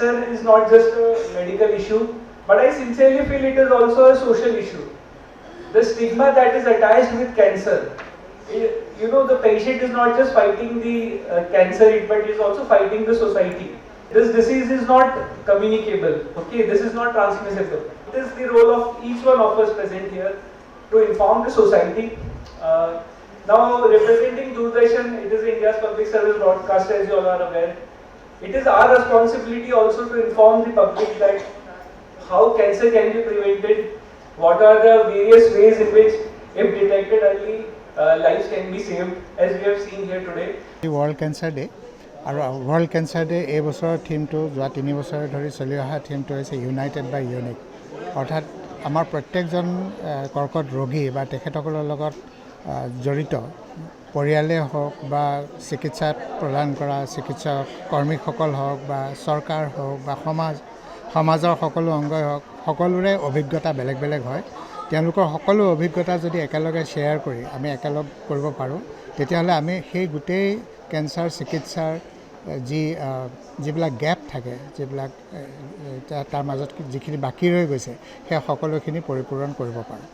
cancer is not just a medical issue, but I sincerely feel it is also a social issue. The stigma that is attached with cancer, the patient is not just fighting the cancer, but is also fighting the society. This disease is not communicable, okay, this is not transmissible. It is the role of each one of us present here to inform the society. Now, representing Doordarshan, it is India's public service broadcaster, as you all are aware. It is our responsibility also to inform the public that how cancer can be prevented, what are the various ways in which, if detected early, lives can be saved, as we have seen here today. World Cancer Day. আৰু world cancer day এই বছৰৰ থিমটো যোৱা 3 বছৰ ধৰি চলি অহা থিমটো হৈছে United by unique, অৰ্থাৎ আমাৰ প্ৰত্যেকজন কৰ্কট ৰোগী বা তেখেতসকলৰ লগত জড়িত পৰিয়ালে হওক বা চিকিৎসা প্ৰদান কৰা চিকিৎসক কৰ্মীসকল হওক বা চৰকাৰ হওক বা সমাজৰ সকলো অংগই হওক, সকলোৰে অভিজ্ঞতা বেলেগ বেলেগ হয়। তেওঁলোকৰ সকলো অভিজ্ঞতা যদি একেলগে শ্বেয়াৰ কৰি আমি একেলগ কৰিব পাৰোঁ, তেতিয়াহ'লে আমি সেই গোটেই কেঞ্চাৰ চিকিৎসাৰ যিবিলাক গেপ থাকে, যিবিলাক তাৰ মাজত যিখিনি বাকী ৰৈ গৈছে, সেই সকলোখিনি পৰিপূৰণ কৰিব পাৰোঁ।